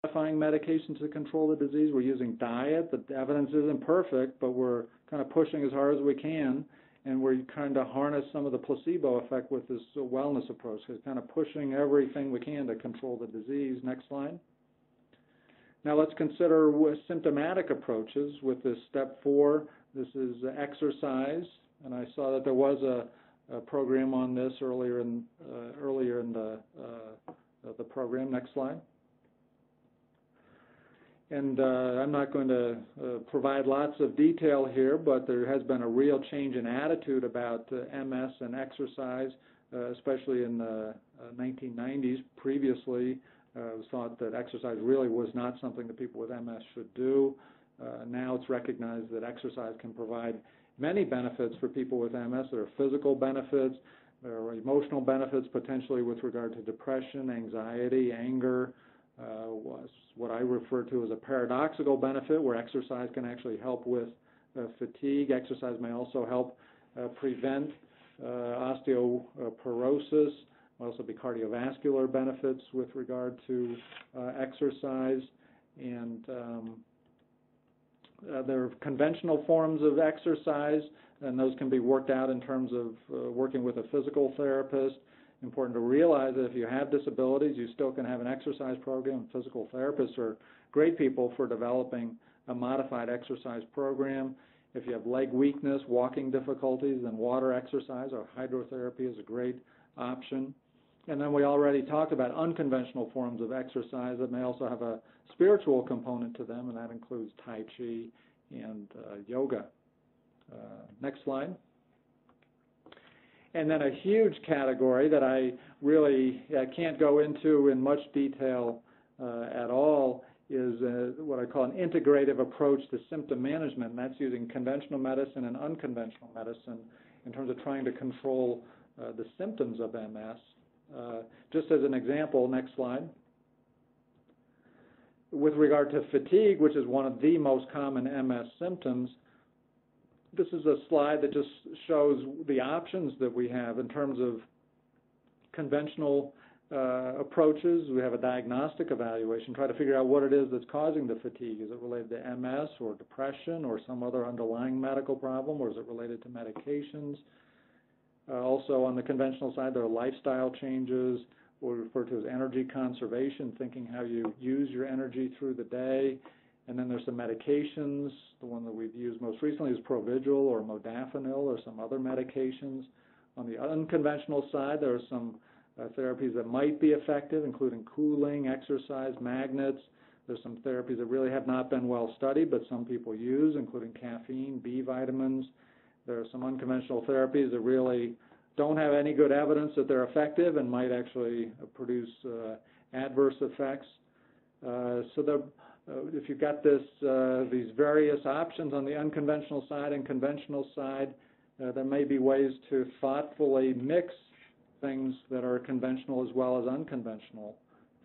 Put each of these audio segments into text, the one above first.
modifying medications to control the disease. We're using diet. The evidence isn't perfect, but we're kind of pushing as hard as we can, and we're trying to harness some of the placebo effect with this wellness approach. It's kind of pushing everything we can to control the disease. Next slide. Now let's consider symptomatic approaches with this step 4. This is exercise, and I saw that there was a program on this earlier in the program. Next slide. And I'm not going to provide lots of detail here, but there has been a real change in attitude about MS and exercise, especially in the 1990s. Previously, it was thought that exercise really was not something that people with MS should do. Now it's recognized that exercise can provide many benefits for people with MS. There are physical benefits, there are emotional benefits potentially with regard to depression, anxiety, anger, what I refer to as a paradoxical benefit, where exercise can actually help with fatigue. Exercise may also help prevent osteoporosis. There also be cardiovascular benefits with regard to exercise. And there are conventional forms of exercise, and those can be worked out in terms of working with a physical therapist. Important to realize that if you have disabilities, you still can have an exercise program. Physical therapists are great people for developing a modified exercise program. If you have leg weakness, walking difficulties, then water exercise or hydrotherapy is a great option. And then we already talked about unconventional forms of exercise that may also have a spiritual component to them, and that includes Tai Chi and yoga. Next slide. And then a huge category that I really can't go into in much detail at all is what I call an integrative approach to symptom management, and that's using conventional medicine and unconventional medicine in terms of trying to control the symptoms of MS. Just as an example, next slide. With regard to fatigue, which is one of the most common MS symptoms, this is a slide that just shows the options that we have in terms of conventional approaches. We have a diagnostic evaluation, try to figure out what it is that's causing the fatigue. Is it related to MS or depression or some other underlying medical problem, or is it related to medications? Also on the conventional side, there are lifestyle changes, what we refer to as energy conservation, thinking how you use your energy through the day. And then there's some medications. The one that we've used most recently is Provigil or modafinil or some other medications. On the unconventional side, there are some therapies that might be effective, including cooling, exercise, magnets. There's some therapies that really have not been well studied, but some people use, including caffeine, B vitamins. There are some unconventional therapies that really don't have any good evidence that they're effective and might actually produce adverse effects. If you've got these various options on the unconventional side and conventional side, there may be ways to thoughtfully mix things that are conventional as well as unconventional.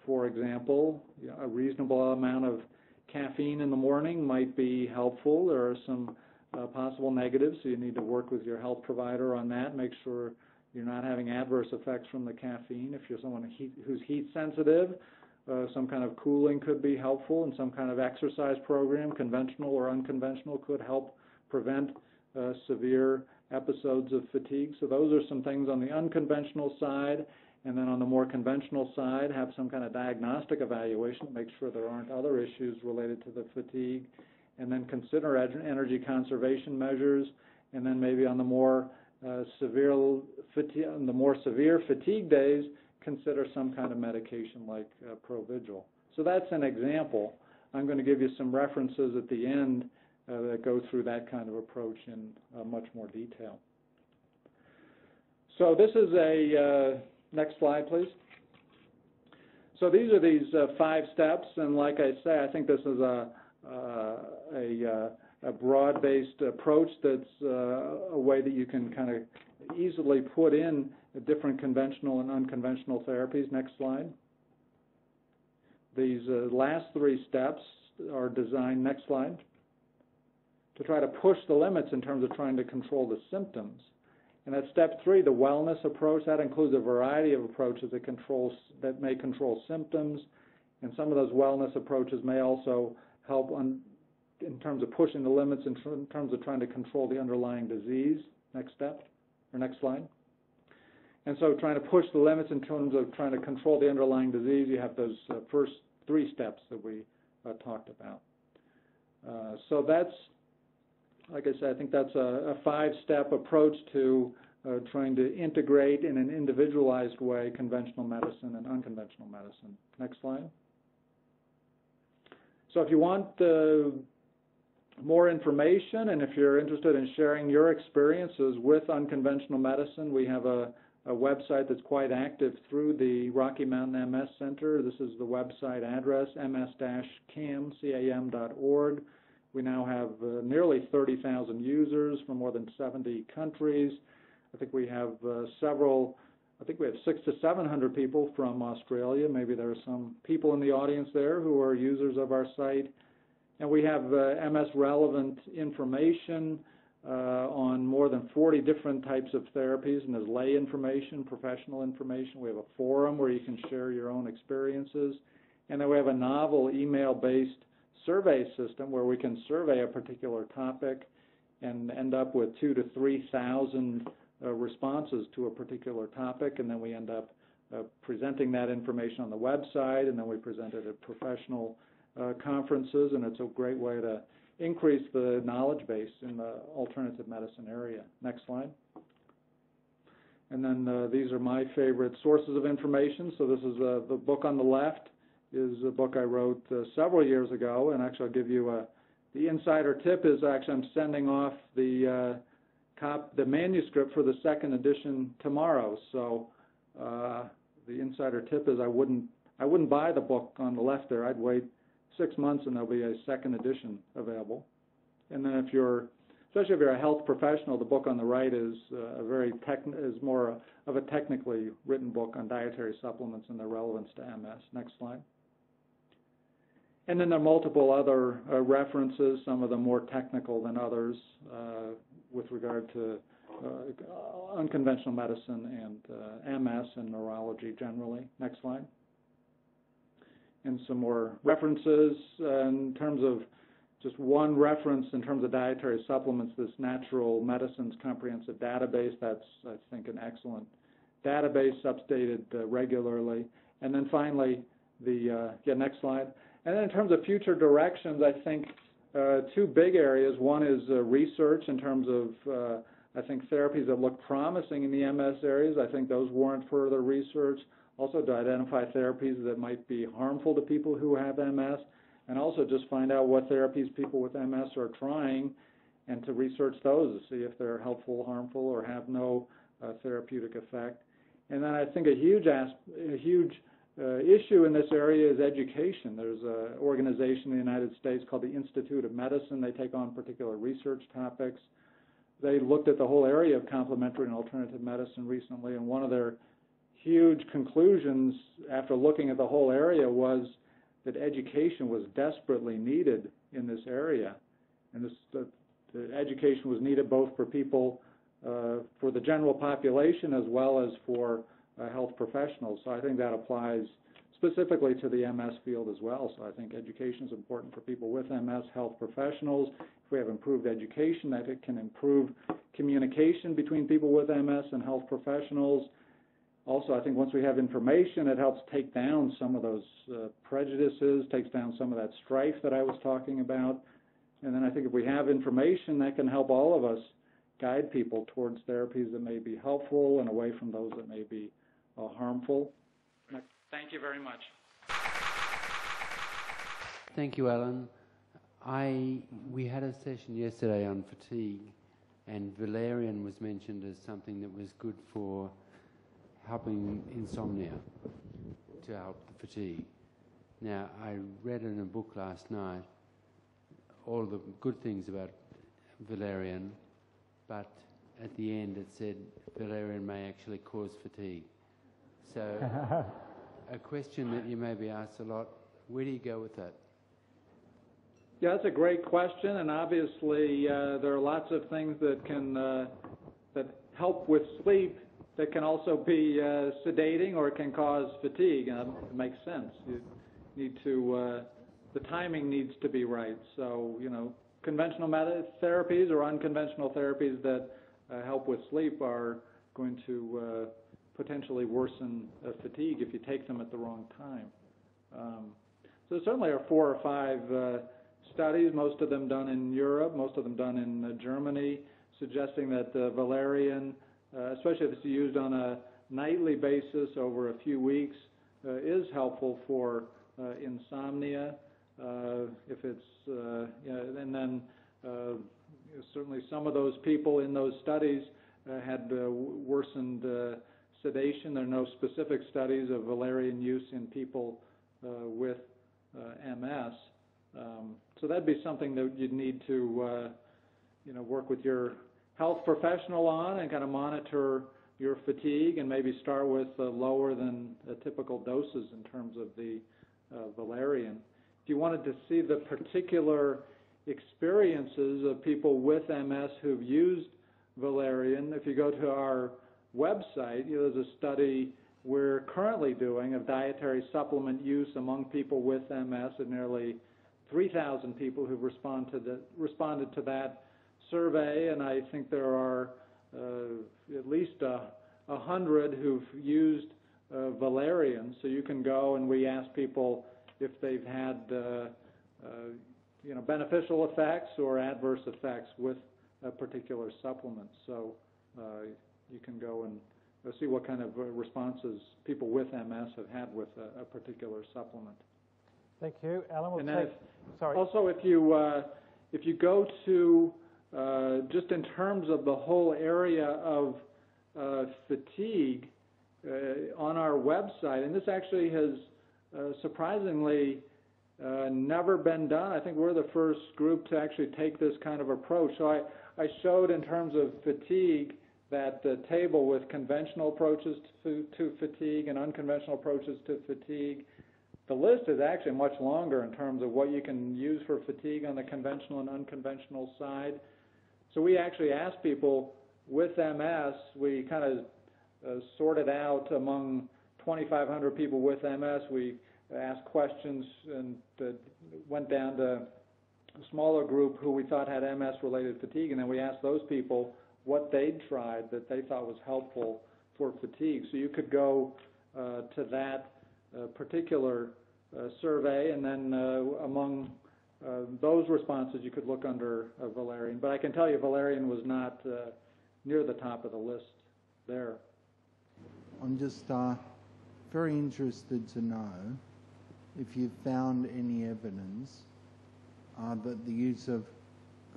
For example, a reasonable amount of caffeine in the morning might be helpful. There are some possible negatives, so you need to work with your health provider on that, make sure you're not having adverse effects from the caffeine. If you're someone who's heat sensitive, some kind of cooling could be helpful, and some kind of exercise program, conventional or unconventional, could help prevent severe episodes of fatigue. So those are some things on the unconventional side. And then on the more conventional side, have some kind of diagnostic evaluation to make sure there aren't other issues related to the fatigue. And then consider energy conservation measures. And then maybe on the more severe fatigue days, consider some kind of medication like Provigil. So that's an example. I'm going to give you some references at the end that go through that kind of approach in much more detail. So this is a, next slide please. So these are these 5 steps, and like I say, I think this is a broad-based approach that's a way that you can kind of easily put in different conventional and unconventional therapies. Next slide. These last 3 steps are designed, next slide, to try to push the limits in terms of trying to control the symptoms. And at step 3, the wellness approach, that includes a variety of approaches that may control symptoms. And some of those wellness approaches may also help in terms of pushing the limits, in terms of trying to control the underlying disease. Next step, or next slide. And so trying to push the limits in terms of trying to control the underlying disease, you have those first 3 steps that we talked about. So that's, like I said, I think that's a 5-step approach to trying to integrate in an individualized way conventional medicine and unconventional medicine. Next slide. So if you want more information, and if you're interested in sharing your experiences with unconventional medicine, we have a website that's quite active through the Rocky Mountain MS Center. This is the website address, ms-cam.org. We now have nearly 30,000 users from more than 70 countries. I think we have I think we have 600 to 700 people from Australia. Maybe there are some people in the audience there who are users of our site. And we have MS-relevant information on more than 40 different types of therapies, and there's lay information, professional information. We have a forum where you can share your own experiences. And then we have a novel email-based survey system where we can survey a particular topic and end up with 2,000 to 3,000 responses to a particular topic, and then we end up presenting that information on the website, and then we present it at professional conferences, and it's a great way to increase the knowledge base in the alternative medicine area. Next slide. And then these are my favorite sources of information. So this is the book on the left is a book I wrote several years ago, and actually I'll give you the insider tip is actually I'm sending off the manuscript for the 2nd edition tomorrow. So the insider tip is I wouldn't buy the book on the left there. I'd wait 6 months and there'll be a 2nd edition available. And then especially if you're a health professional, the book on the right is more of a technically written book on dietary supplements and their relevance to MS. Next slide. And then there are multiple other references, some of them more technical than others, with regard to unconventional medicine and MS and neurology generally. Next slide. And some more references in terms of just one reference in terms of dietary supplements, this Natural Medicines Comprehensive Database. That's, I think, an excellent database, updated regularly. And then finally, next slide. And then in terms of future directions, I think 2 big areas. One is research in terms of, I think, therapies that look promising in the MS areas. I think those warrant further research. Also to identify therapies that might be harmful to people who have MS, and also just find out what therapies people with MS are trying and to research those to see if they're helpful, harmful, or have no therapeutic effect. And then I think a huge issue in this area is education. There's an organization in the United States called the Institute of Medicine. They take on particular research topics. They looked at the whole area of complementary and alternative medicine recently, and one of their huge conclusions after looking at the whole area was that education was desperately needed in this area. And the education was needed both for people, for the general population as well as for health professionals. So I think that applies specifically to the MS field as well. So I think education is important for people with MS, health professionals. If we have improved education, that it can improve communication between people with MS and health professionals. Also, I think once we have information, it helps take down some of those prejudices, takes down some of that strife that I was talking about. And then I think if we have information, that can help all of us guide people towards therapies that may be helpful and away from those that may be harmful. Thank you very much. Thank you, Alan. We had a session yesterday on fatigue, and valerian was mentioned as something that was good for helping insomnia, to help the fatigue. Now, I read in a book last night all the good things about valerian, but at the end it said valerian may actually cause fatigue. So a question that you may be asked a lot, where do you go with that? Yeah, that's a great question, and obviously there are lots of things that can that help with sleep that can also be sedating or it can cause fatigue. It makes sense. need to, the timing needs to be right. So, conventional therapies or unconventional therapies that help with sleep are going to potentially worsen fatigue if you take them at the wrong time. So there certainly are 4 or 5 studies, most of them done in Europe, most of them done in Germany, suggesting that valerian, especially if it's used on a nightly basis over a few weeks, is helpful for insomnia. If it's, and then certainly some of those people in those studies had worsened sedation. There are no specific studies of valerian use in people with MS. So that'd be something that you'd need to, work with your health professional on and kind of monitor your fatigue and maybe start with lower than typical doses in terms of the valerian. If you wanted to see the particular experiences of people with MS who've used valerian, if you go to our website, there's a study we're currently doing of dietary supplement use among people with MS, and nearly 3,000 people who've responded to that survey, and I think there are at least 100 who've used valerian. So you can go and we ask people if they've had beneficial effects or adverse effects with a particular supplement. So you can go and see what kind of responses people with MS have had with a particular supplement. Thank you, Alan. Sorry. Also, if you go to just in terms of the whole area of fatigue on our website, and this actually has surprisingly never been done. I think we're the first group to actually take this kind of approach. So I showed in terms of fatigue that table with conventional approaches to fatigue and unconventional approaches to fatigue. The list is actually much longer in terms of what you can use for fatigue on the conventional and unconventional side. So we actually asked people with MS, we kind of sorted out among 2,500 people with MS. We asked questions and went down to a smaller group who we thought had MS-related fatigue, and then we asked those people what they'd tried that they thought was helpful for fatigue. So you could go to that particular survey, and then among those responses you could look under valerian. But I can tell you valerian was not near the top of the list there. I'm just very interested to know if you've found any evidence that the use of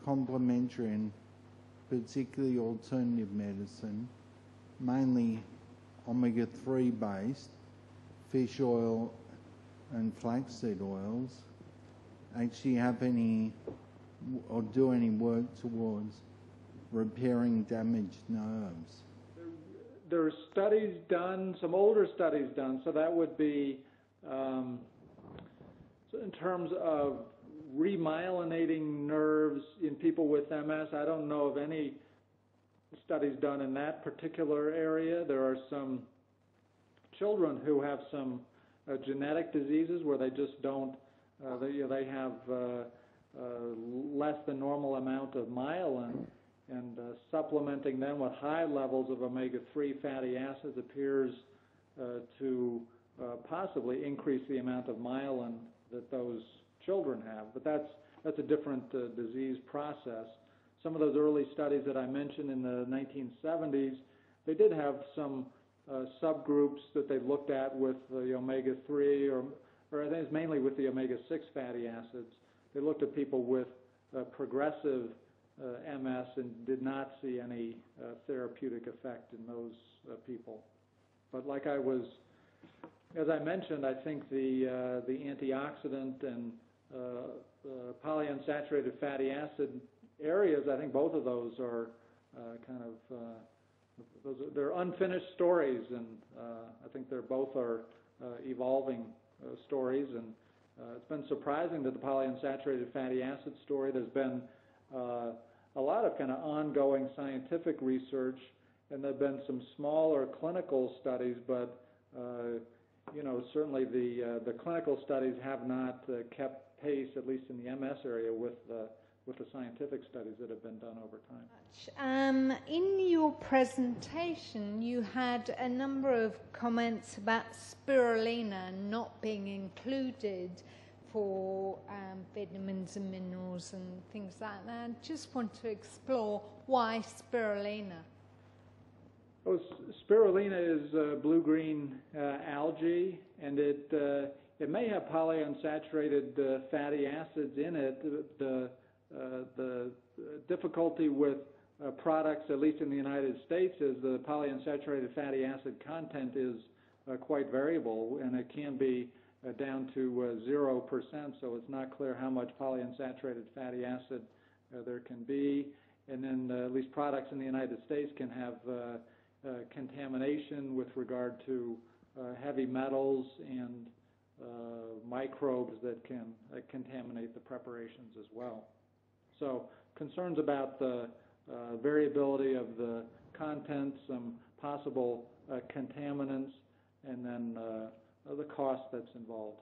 complementary and particularly alternative medicine, mainly omega-3 based, fish oil and flaxseed oils, actually have any or do any work towards repairing damaged nerves? There are studies done, some older studies done, so that would be so in terms of remyelinating nerves in people with MS. I don't know of any studies done in that particular area. There are some children who have some genetic diseases where they just don't, they have less than normal amount of myelin, and supplementing them with high levels of omega-3 fatty acids appears to possibly increase the amount of myelin that those children have. But that's a different disease process. Some of those early studies that I mentioned in the 1970s, they did have some subgroups that they looked at with the omega-3, or I think it's mainly with the omega-6 fatty acids. They looked at people with progressive MS and did not see any therapeutic effect in those people. But as I mentioned, I think the antioxidant and polyunsaturated fatty acid areas, I think both of those are they're unfinished stories, and I think they're both are evolving stories. And it's been surprising that the polyunsaturated fatty acid story, there's been a lot of kind of ongoing scientific research, and there have been some smaller clinical studies, but you know, certainly the clinical studies have not kept pace, at least in the MS area, with the scientific studies that have been done over time. In your presentation, you had a number of comments about spirulina not being included for vitamins and minerals and things like that. I just want to explore why spirulina. Well, spirulina is blue-green algae, and it may have polyunsaturated fatty acids in it. The difficulty with products, at least in the United States, is the polyunsaturated fatty acid content is quite variable, and it can be down to 0%, so it's not clear how much polyunsaturated fatty acid there can be. And then at least products in the United States can have contamination with regard to heavy metals and microbes that can contaminate the preparations as well. So concerns about the variability of the content, some possible contaminants, and then the cost that's involved.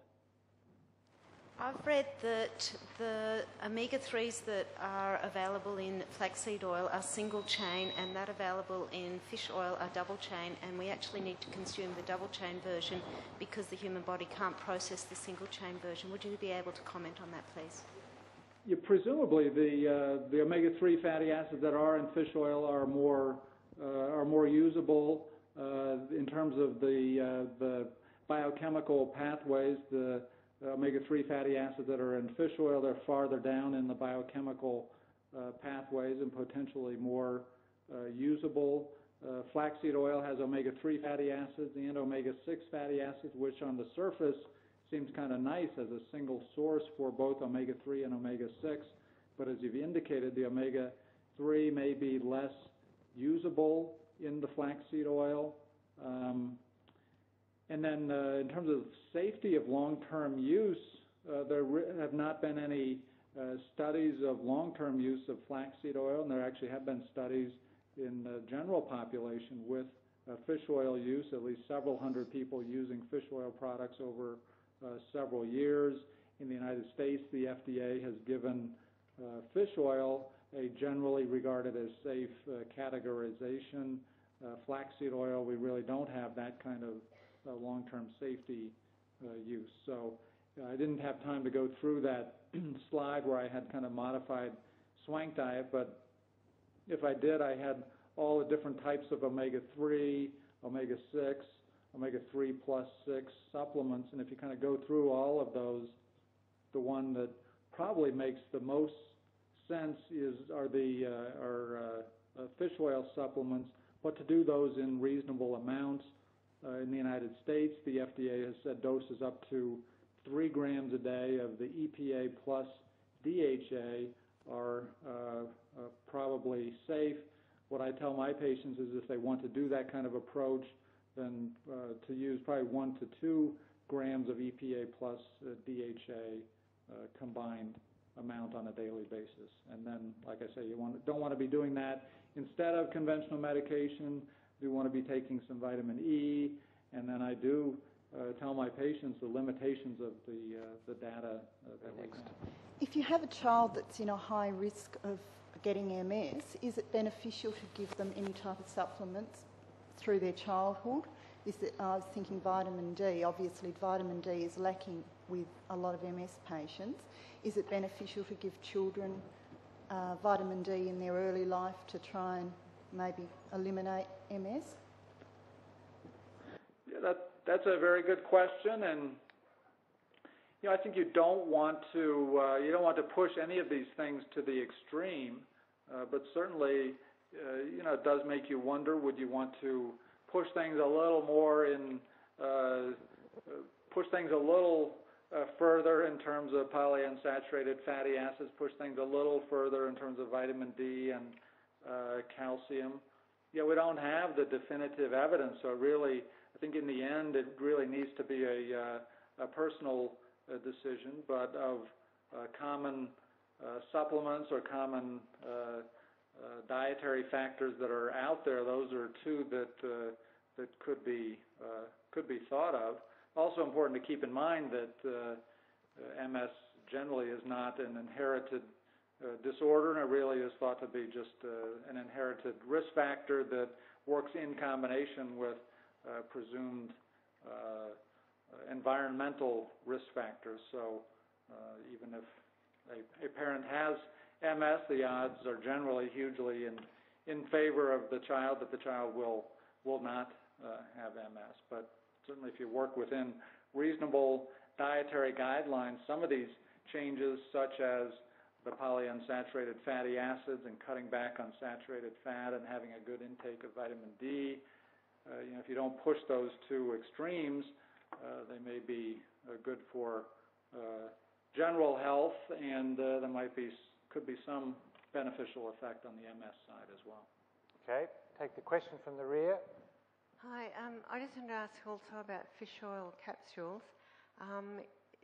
I've read that the omega-3s that are available in flaxseed oil are single chain, and that available in fish oil are double chain, and we actually need to consume the double chain version because the human body can't process the single chain version. Would you be able to comment on that, please? Yeah, presumably the omega-3 fatty acids that are in fish oil are more usable in terms of the biochemical pathways. The omega-3 fatty acids that are in fish oil, they're farther down in the biochemical pathways and potentially more usable. Flaxseed oil has omega-3 fatty acids and omega-6 fatty acids, which on the surface seems kind of nice as a single source for both omega-3 and omega-6, but as you've indicated, the omega-3 may be less usable in the flaxseed oil. And then in terms of safety of long-term use, there have not been any studies of long-term use of flaxseed oil, and there actually have been studies in the general population with fish oil use, at least several hundred people using fish oil products over several years. In the United States, the FDA has given fish oil a generally regarded as safe categorization. Flaxseed oil, we really don't have that kind of long-term safety use. So I didn't have time to go through that slide where I had kind of modified swank diet, but if I did, I had all the different types of omega-3, omega-6, omega-3 plus 6 supplements, and if you kind of go through all of those, the one that probably makes the most sense are fish oil supplements, but to do those in reasonable amounts. In the United States, the FDA has said doses up to 3 grams a day of the EPA plus DHA are probably safe. What I tell my patients is if they want to do that kind of approach, then to use probably 1 to 2 grams of EPA plus DHA combined amount on a daily basis. And then, like I say, don't want to be doing that instead of conventional medication. Do want to be taking some vitamin E, and then I do tell my patients the limitations of the data that we have. If you have a child that's in a high risk of getting MS, is it beneficial to give them any type of supplements through their childhood? I was thinking vitamin D. Obviously, vitamin D is lacking with a lot of MS patients. Is it beneficial to give children vitamin D in their early life to try and maybe eliminate MS? Yeah, that's a very good question, and I think you don't want to push any of these things to the extreme, but certainly it does make you wonder: would you want to push things a little more further in terms of polyunsaturated fatty acids, push things a little further in terms of vitamin D and calcium? We don't have the definitive evidence, so really, I think in the end, it really needs to be a personal decision, but of common supplements or common dietary factors that are out there, those are two that could be thought of. also important to keep in mind that MS generally is not an inherited disorder, and it really is thought to be just an inherited risk factor that works in combination with presumed environmental risk factors. So even if a parent has MS, the odds are generally hugely in favor of the child that the child will not have MS. But certainly if you work within reasonable dietary guidelines, some of these changes, such as the polyunsaturated fatty acids and cutting back on saturated fat and having a good intake of vitamin D, if you don't push those two extremes, they may be good for general health, and there could be some beneficial effect on the MS side as well. Okay, take the question from the rear. Hi, I just wanted to ask also about fish oil capsules.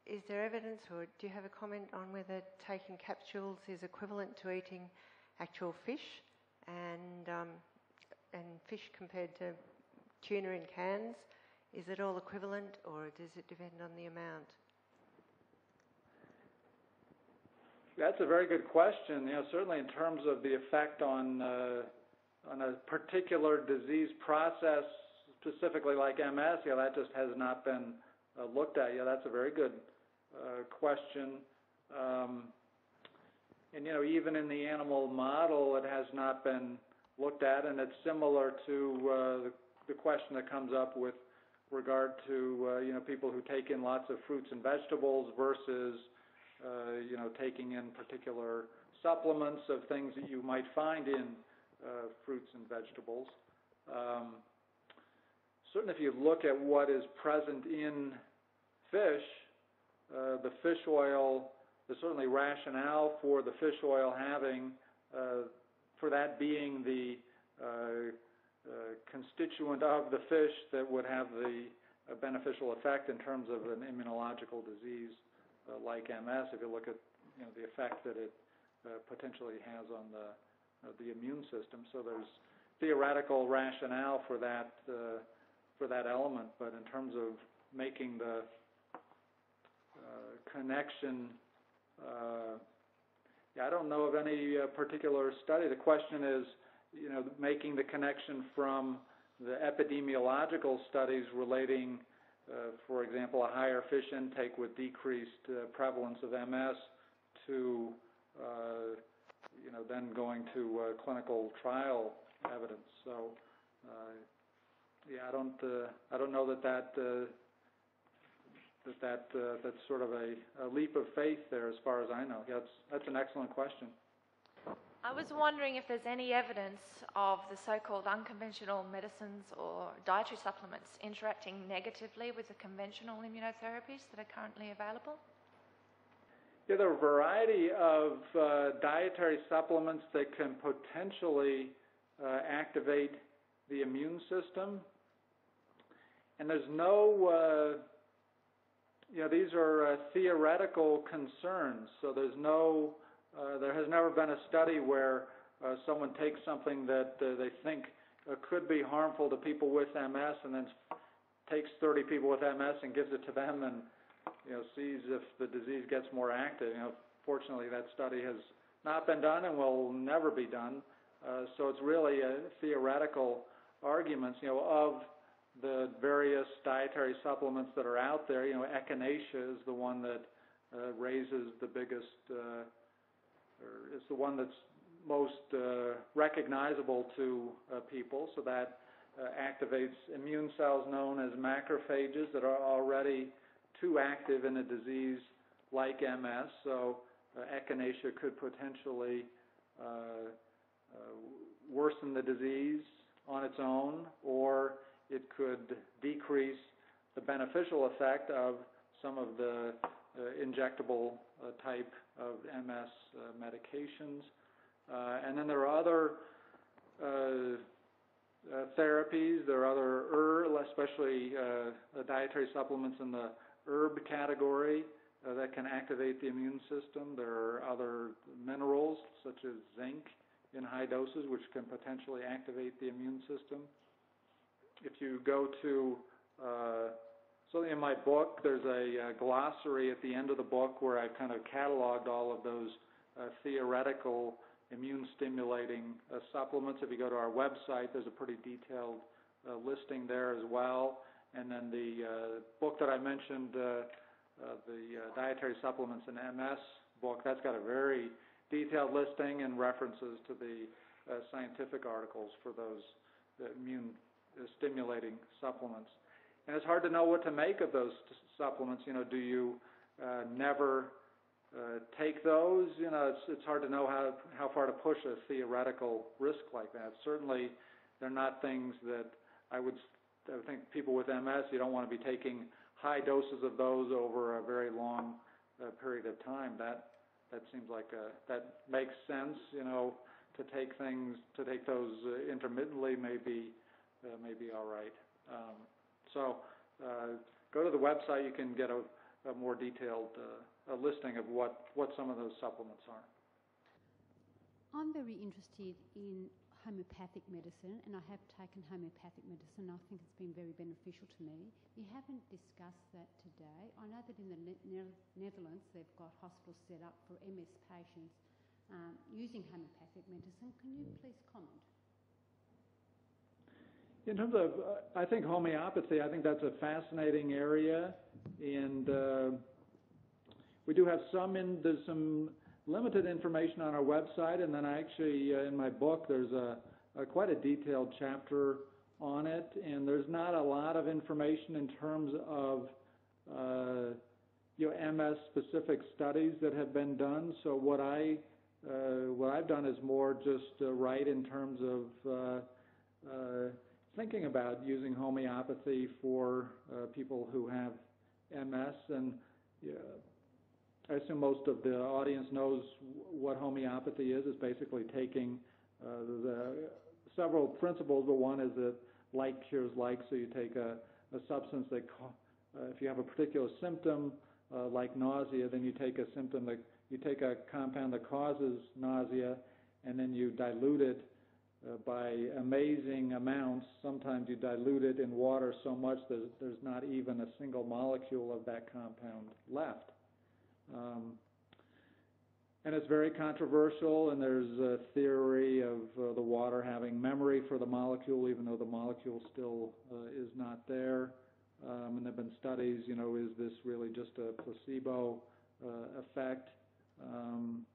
Is there evidence, or do you have a comment on whether taking capsules is equivalent to eating actual fish, and fish compared to tuna in cans? Is it all equivalent, or does it depend on the amount? That's a very good question. Certainly in terms of the effect on a particular disease process, specifically like MS, that just has not been looked at. That's a very good question. And even in the animal model, it has not been looked at, and it's similar to the question that comes up with regard to people who take in lots of fruits and vegetables versus taking in particular supplements of things that you might find in fruits and vegetables. Certainly if you look at what is present in fish, the fish oil, there's certainly rationale for the fish oil having, for that being the constituent of the fish that would have the beneficial effect in terms of an immunological disease like MS, if you look at the effect that it potentially has on the immune system. So there's theoretical rationale for that element, but in terms of making the connection, I don't know of any particular study. The question is, making the connection from the epidemiological studies relating, for example, a higher fish intake with decreased prevalence of MS to, then going to clinical trial evidence. So, I don't know that's sort of a leap of faith there, as far as I know. That's an excellent question. I was wondering if there's any evidence of the so-called unconventional medicines or dietary supplements interacting negatively with the conventional immunotherapies that are currently available? Yeah, there are a variety of dietary supplements that can potentially activate the immune system. And there's no, these are theoretical concerns, so there's no, there has never been a study where someone takes something that they think could be harmful to people with MS and then takes 30 people with MS and gives it to them and sees if the disease gets more active. Fortunately, that study has not been done and will never be done. So it's really a theoretical arguments. Of the various dietary supplements that are out there, echinacea is the one that raises the biggest, or is the one that's most recognizable to people. So that activates immune cells known as macrophages that are already too active in a disease like MS. So echinacea could potentially worsen the disease on its own, or it could decrease the beneficial effect of some of the injectable type of MS medications. And then there are other therapies. There are other especially dietary supplements in the herb category that can activate the immune system. There are other minerals such as zinc in high doses which can potentially activate the immune system. If you go to So in my book, there's a glossary at the end of the book where I've kind of cataloged all of those theoretical immune-stimulating supplements. If you go to our website, there's a pretty detailed listing there as well. And then the book that I mentioned, the Dietary Supplements in MS book, that's got a very detailed listing and references to the scientific articles for those immune-stimulating supplements. And it's hard to know what to make of those supplements. You know, do you never take those? You know, it's hard to know how far to push a theoretical risk like that. Certainly, they're not things that I would think people with MS, you don't want to be taking high doses of those over a very long period of time. That seems like that makes sense. You know, to take those intermittently may be all right. So go to the website. You can get a more detailed listing of what some of those supplements are. I'm very interested in homeopathic medicine, and I have taken homeopathic medicine. I think it's been very beneficial to me. You haven't discussed that today. I know that in the Netherlands they've got hospitals set up for MS patients using homeopathic medicine. Can you please comment? In terms of, I think homeopathy, I think that's a fascinating area, and we do have there's some limited information on our website, and then actually in my book there's quite a detailed chapter on it, and there's not a lot of information in terms of MS specific studies that have been done. So what I've done is more just write in terms of thinking about using homeopathy for people who have MS, and I assume most of the audience knows what homeopathy is. It's basically taking the several principles, but one is that like cures like. So you take a substance that, if you have a particular symptom like nausea, then you take a compound that causes nausea, and then you dilute it by amazing amounts. Sometimes you dilute it in water so much that there's not even a single molecule of that compound left. And it's very controversial, and there's a theory of the water having memory for the molecule, even though the molecule still is not there. And there have been studies, is this really just a placebo effect? And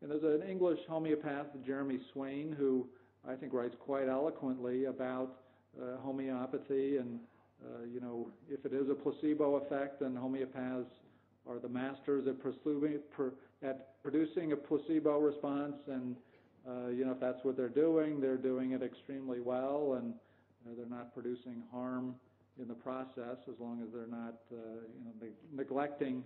there's an English homeopath, Jeremy Swain, who I think writes quite eloquently about homeopathy, and if it is a placebo effect, then homeopaths are the masters at producing a placebo response, and if that's what they're doing it extremely well, and they're not producing harm in the process as long as they're not neglecting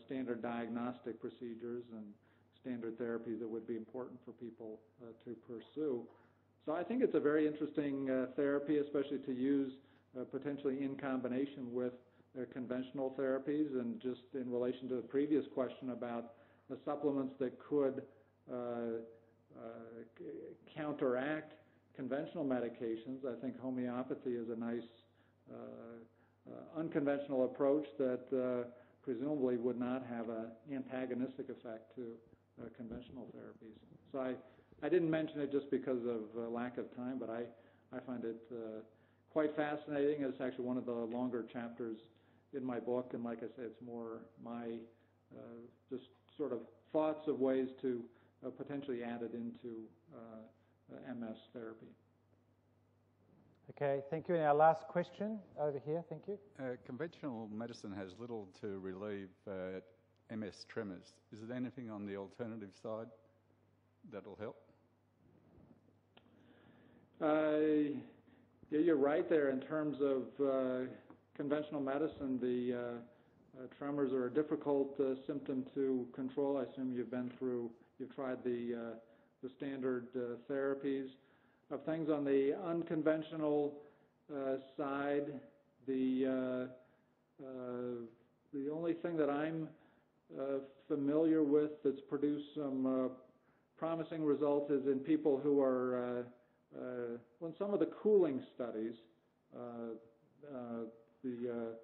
standard diagnostic procedures and standard therapies that would be important for people to pursue. So I think it's a very interesting therapy, especially to use potentially in combination with conventional therapies. And just in relation to the previous question about the supplements that could counteract conventional medications, I think homeopathy is a nice unconventional approach that presumably would not have an antagonistic effect to conventional therapies. So I didn't mention it just because of lack of time, but I find it quite fascinating. It's actually one of the longer chapters in my book, and like I say, it's more my just sort of thoughts of ways to potentially add it into MS therapy. Okay, thank you. And our last question over here, thank you. Conventional medicine has little to relieve MS tremors. Is there anything on the alternative side that'll help? Yeah, you're right there. In terms of conventional medicine, the tremors are a difficult symptom to control. I assume you've tried the standard therapies. Of things on the unconventional side, the only thing that I'm familiar with that's produced some promising results is in people who are, in some of the cooling studies, the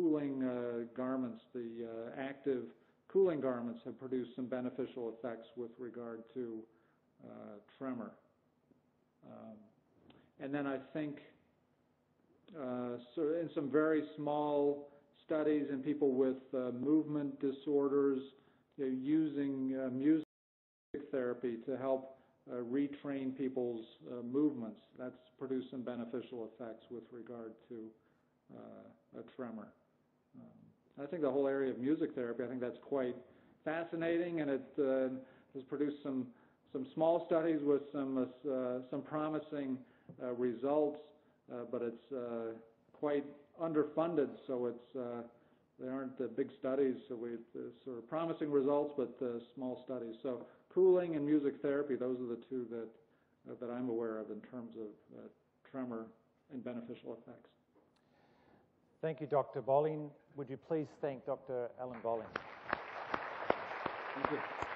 cooling garments, the active cooling garments have produced some beneficial effects with regard to tremor. And then I think so in some very small studies in people with movement disorders, using music therapy to help retrain people's movements. That's produced some beneficial effects with regard to a tremor. I think the whole area of music therapy, I think that's quite fascinating, and it has produced some small studies with some promising results, but it's quite underfunded, so it's there aren't big studies, so sort of promising results, but small studies. So cooling and music therapy, those are the two that I'm aware of in terms of tremor and beneficial effects. Thank you, Dr. Bolling. Would you please thank Dr. Alan Bolling? Thank you.